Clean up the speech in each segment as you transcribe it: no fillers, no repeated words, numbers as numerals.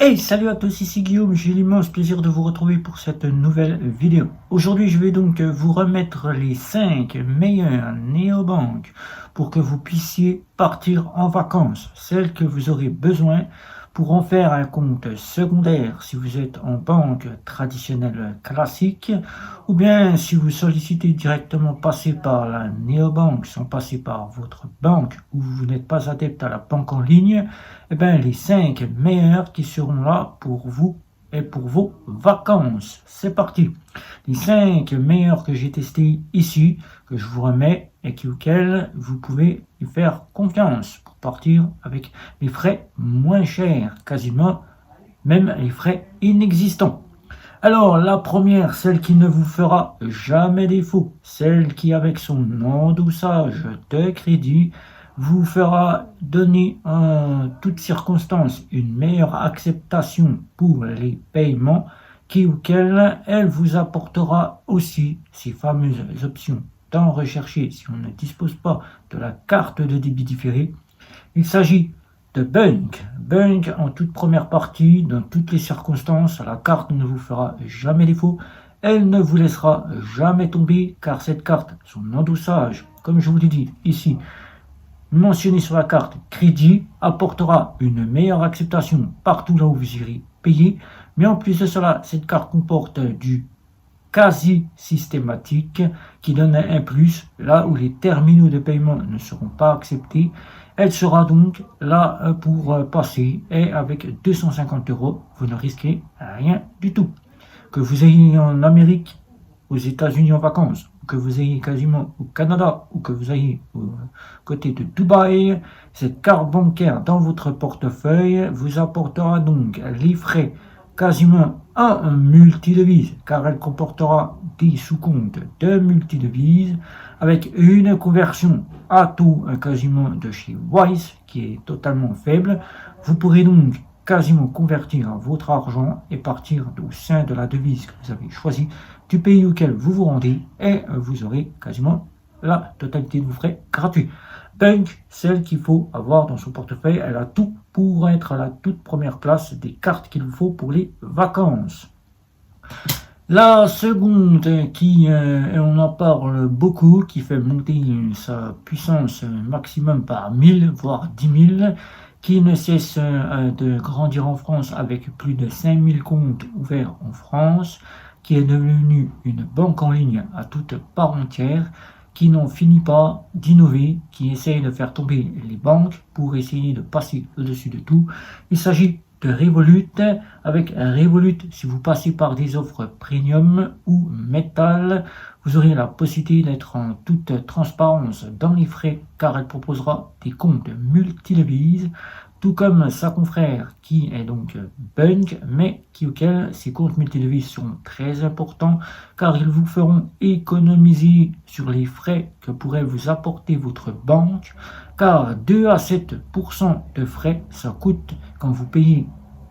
Hey, salut à tous, ici Guillaume, j'ai l'immense plaisir de vous retrouver pour cette nouvelle vidéo. Aujourd'hui, je vais donc vous remettre les 5 meilleures néobanques pour que vous puissiez partir en vacances, celles que vous aurez besoin pour en faire un compte secondaire si vous êtes en banque traditionnelle classique, ou bien si vous sollicitez directement passer par la néobanque sans passer par votre banque ou vous n'êtes pas adepte à la banque en ligne, eh bien, les 5 meilleurs qui seront là pour vous et pour vos vacances. C'est parti. Les 5 meilleurs que j'ai testés ici, que je vous remets et auxquels vous pouvez y faire confiance pour partir avec les frais moins chers, quasiment même les frais inexistants. Alors, la première, celle qui ne vous fera jamais défaut, celle qui, avec son endoussage de crédit, vous fera donner en toutes circonstances une meilleure acceptation pour les paiements, auquel elle vous apportera aussi ces fameuses options tant recherchées si on ne dispose pas de la carte de débit différé. Il s'agit de Bunk. Bunk en toute première partie, dans toutes les circonstances, la carte ne vous fera jamais défaut. Elle ne vous laissera jamais tomber car cette carte, son endoussage, comme je vous l'ai dit ici, mentionné sur la carte crédit, apportera une meilleure acceptation partout là où vous irez payer. Mais en plus de cela, cette carte comporte du quasi systématique qui donne un plus là où les terminaux de paiement ne seront pas acceptés. Elle sera donc là pour passer et avec 250 €, vous ne risquez rien du tout. Que vous ayez en Amérique, aux États-Unis en vacances, ou que vous ayez quasiment au Canada, ou que vous ayez au côté de Dubaï, cette carte bancaire dans votre portefeuille vous apportera donc les frais quasiment à un multidevises, car elle comportera des sous-comptes de multidevises avec une conversion à taux quasiment de chez Wise qui est totalement faible. Vous pourrez donc quasiment convertir votre argent et partir au sein de la devise que vous avez choisie du pays auquel vous vous rendez et vous aurez quasiment la totalité de vos frais gratuits. Bunk, celle qu'il faut avoir dans son portefeuille, elle a tout pour être à la toute première place des cartes qu'il vous faut pour les vacances. La seconde qui, et on en parle beaucoup, qui fait monter sa puissance maximum par 1000 voire 10 000, qui ne cesse de grandir en France avec plus de 5000 comptes ouverts en France, qui est devenue une banque en ligne à toute part entière, qui n'en finit pas d'innover, qui essaye de faire tomber les banques pour essayer de passer au-dessus de tout. Il s'agit de Revolut. Avec Revolut, si vous passez par des offres premium ou métal, vous aurez la possibilité d'être en toute transparence dans les frais, car elle proposera des comptes multidevises, tout comme sa confrère qui est donc Bunk, mais auquel ces comptes multidevises sont très importants car ils vous feront économiser sur les frais que pourrait vous apporter votre banque, car 2 à 7% de frais ça coûte quand vous payez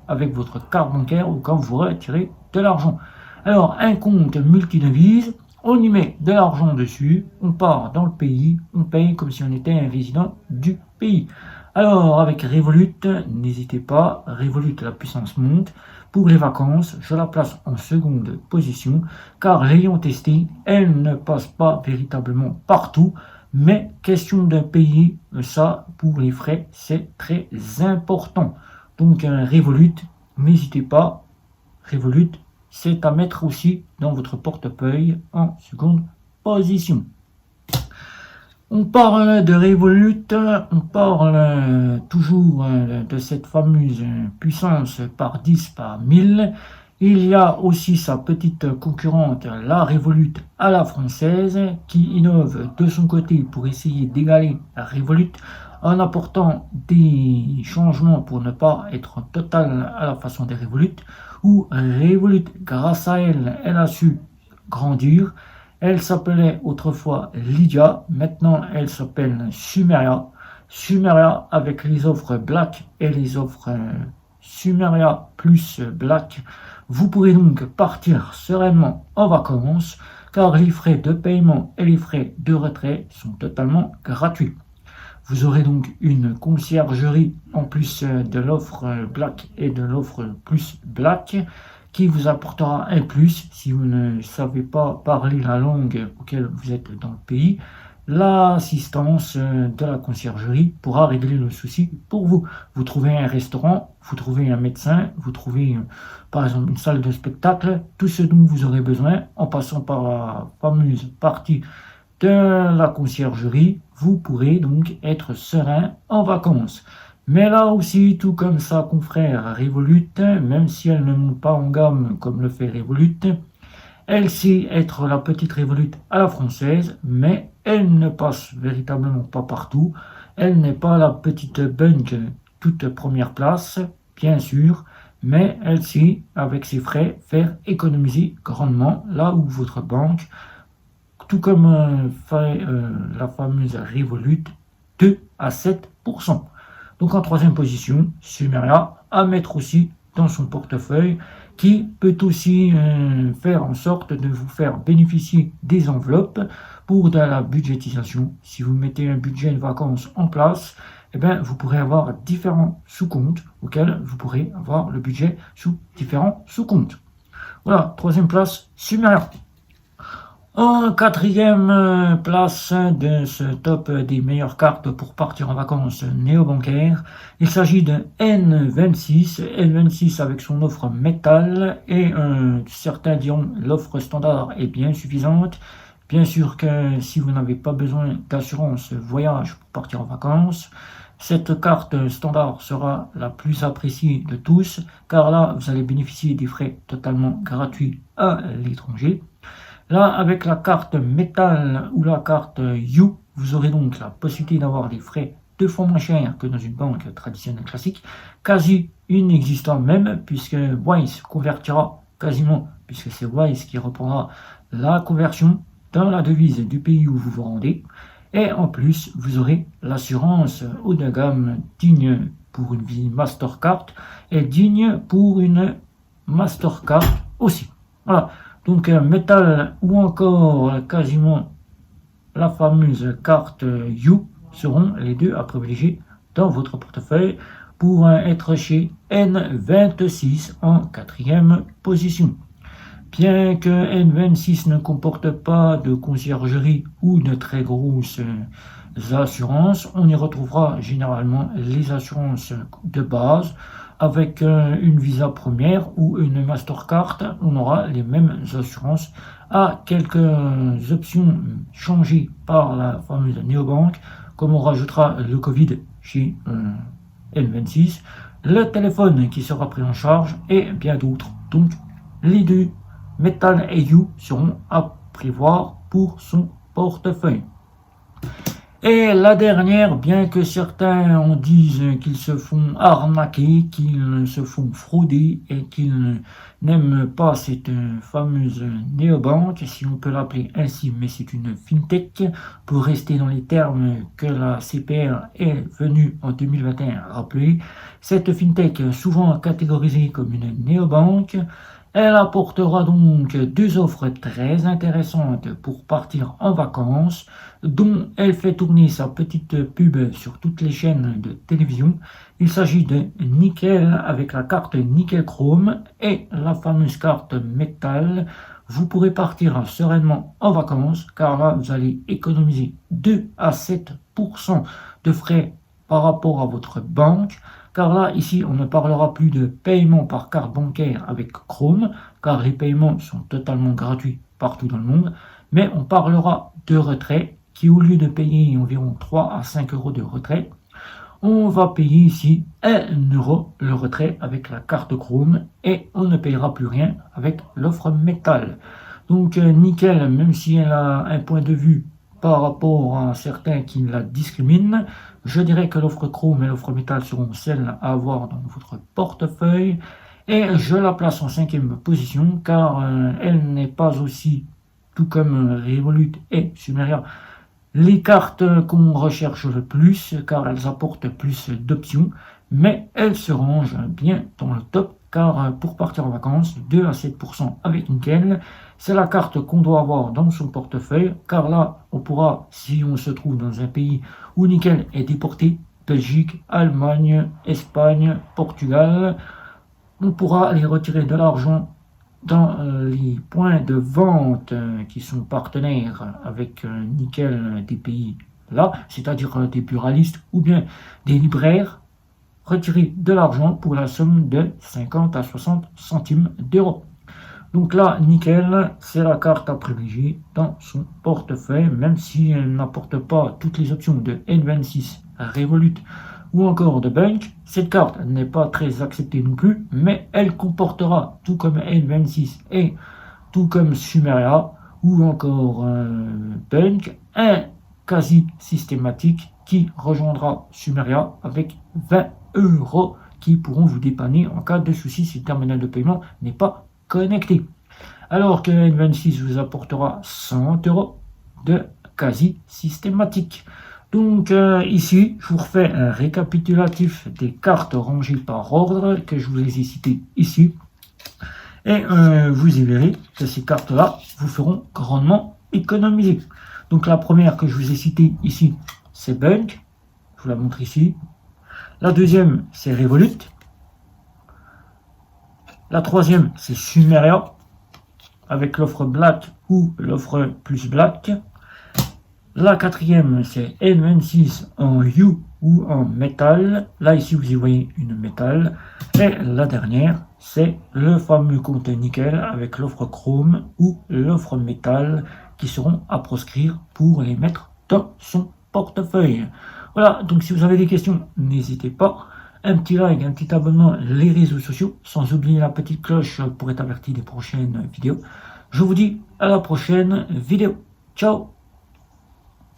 avec votre carte bancaire ou quand vous retirez de l'argent. Alors un compte multidevise, on y met de l'argent dessus, on part dans le pays, on paye comme si on était un résident du pays. Alors avec Revolut, n'hésitez pas, Revolut la puissance monte. Pour les vacances, je la place en seconde position, car l'ayant testée, elle ne passe pas véritablement partout, mais question de payer ça pour les frais, c'est très important. Donc Revolut, n'hésitez pas, Revolut, c'est à mettre aussi dans votre portefeuille en seconde position. On parle de Revolut, on parle toujours de cette fameuse puissance par 10 par 1000. Il y a aussi sa petite concurrente, la Revolut à la française, qui innove de son côté pour essayer d'égaler la Revolut en apportant des changements pour ne pas être total à la façon des Revolut, où Revolut, grâce à elle, elle a su grandir. Elle s'appelait autrefois Lydia, maintenant elle s'appelle Sumeria. Sumeria avec les offres Black et les offres Sumeria plus Black. Vous pourrez donc partir sereinement en vacances car les frais de paiement et les frais de retrait sont totalement gratuits. Vous aurez donc une conciergerie en plus de l'offre Black et de l'offre plus Black qui vous apportera un plus si vous ne savez pas parler la langue auquel vous êtes dans le pays. L'assistance de la conciergerie pourra régler le souci pour vous. Vous trouvez un restaurant, vous trouvez un médecin, vous trouvez par exemple une salle de spectacle, tout ce dont vous aurez besoin en passant par la fameuse partie de la conciergerie, vous pourrez donc être serein en vacances. Mais là aussi, tout comme sa confrère Revolut, même si elle ne monte pas en gamme comme le fait Revolut, elle sait être la petite Revolut à la française, mais elle ne passe véritablement pas partout. Elle n'est pas la petite Bunk toute première place, bien sûr, mais elle sait, avec ses frais, faire économiser grandement là où votre banque, tout comme fait la fameuse Revolut, 2 à 7%. Donc en troisième position, Sumeria à mettre aussi dans son portefeuille qui peut aussi faire en sorte de vous faire bénéficier des enveloppes pour de la budgétisation. Si vous mettez un budget de vacances en place, eh bien, vous pourrez avoir différents sous-comptes auxquels vous pourrez avoir le budget sous différents sous-comptes. Voilà, troisième place, Sumeria. En quatrième place de ce top des meilleures cartes pour partir en vacances néobancaires, il s'agit de N26. N26 avec son offre métal et certains diront l'offre standard est bien suffisante. Bien sûr que si vous n'avez pas besoin d'assurance voyage pour partir en vacances, cette carte standard sera la plus appréciée de tous car là vous allez bénéficier des frais totalement gratuits à l'étranger. Là, avec la carte métal ou la carte You, vous aurez donc la possibilité d'avoir des frais 2 fois moins chers que dans une banque traditionnelle classique, quasi inexistant même, puisque Wise convertira quasiment, puisque c'est Wise qui reprendra la conversion dans la devise du pays où vous vous rendez. Et en plus, vous aurez l'assurance haut de gamme digne pour une vie Mastercard et digne pour une Mastercard aussi. Voilà. Donc métal ou encore quasiment la fameuse carte You seront les deux à privilégier dans votre portefeuille pour être chez N26 en quatrième position. Bien que N26 ne comporte pas de conciergerie ou de très grosses assurances, on y retrouvera généralement les assurances de base. Avec une Visa première ou une Mastercard, on aura les mêmes assurances à quelques options changées par la fameuse néobanque, comme on rajoutera le Covid chez N26, le téléphone qui sera pris en charge et bien d'autres. Donc les deux, Metal et You, seront à prévoir pour son portefeuille. Et la dernière, bien que certains en disent qu'ils se font arnaquer, qu'ils se font frauder et qu'ils n'aiment pas cette fameuse néobanque, si on peut l'appeler ainsi, mais c'est une fintech, pour rester dans les termes que la CPR est venue en 2021 rappeler. Cette fintech, souvent catégorisée comme une néobanque, elle apportera donc 2 offres très intéressantes pour partir en vacances, dont elle fait tourner sa petite pub sur toutes les chaînes de télévision. Il s'agit de Nickel avec la carte Nickel Chrome et la fameuse carte Métal. Vous pourrez partir sereinement en vacances car là vous allez économiser 2 à 7% de frais par rapport à votre banque. Car là, ici, on ne parlera plus de paiement par carte bancaire avec Chrome, car les paiements sont totalement gratuits partout dans le monde, mais on parlera de retrait, qui au lieu de payer environ 3 à 5 euros de retrait, on va payer ici 1 euro le retrait avec la carte Chrome, et on ne payera plus rien avec l'offre métal. Donc nickel, même si elle a un point de vue par rapport à certains qui la discriminent, je dirais que l'offre Chrome et l'offre métal seront celles à avoir dans votre portefeuille et je la place en 5e position car elle n'est pas aussi, tout comme Revolut et Sumeria, les cartes qu'on recherche le plus car elles apportent plus d'options, mais elles se rangent bien dans le top car pour partir en vacances, 2 à 7% avec Nickel, c'est la carte qu'on doit avoir dans son portefeuille, car là, on pourra, si on se trouve dans un pays où nickel est déporté, Belgique, Allemagne, Espagne, Portugal, on pourra aller retirer de l'argent dans les points de vente qui sont partenaires avec nickel des pays là, c'est-à-dire des buralistes ou bien des libraires, retirer de l'argent pour la somme de 50 à 60 centimes d'euros. Donc là, nickel, c'est la carte à privilégier dans son portefeuille, même si elle n'apporte pas toutes les options de N26, Revolut ou encore de Bunk. Cette carte n'est pas très acceptée non plus, mais elle comportera, tout comme N26 et tout comme Sumeria ou encore Bunk, un quasi systématique qui rejoindra Sumeria avec 20 € qui pourront vous dépanner en cas de souci si le terminal de paiement n'est pas connecté. Alors que N26 vous apportera 100 € de quasi systématique. Donc ici, je vous refais un récapitulatif des cartes rangées par ordre que je vous ai citées ici. Et vous y verrez que ces cartes-là vous feront grandement économiser. Donc la première que je vous ai citée ici, c'est Bunk. Je vous la montre ici. La deuxième, c'est Revolut. La troisième, c'est Sumeria, avec l'offre Black ou l'offre plus Black. La quatrième, c'est N26 en U ou en métal. Là, ici, vous y voyez une métal. Et la dernière, c'est le fameux compte nickel avec l'offre chrome ou l'offre métal qui seront à proscrire pour les mettre dans son portefeuille. Voilà, donc si vous avez des questions, n'hésitez pas. Un petit like, un petit abonnement, les réseaux sociaux, sans oublier la petite cloche pour être averti des prochaines vidéos. Je vous dis à la prochaine vidéo. Ciao!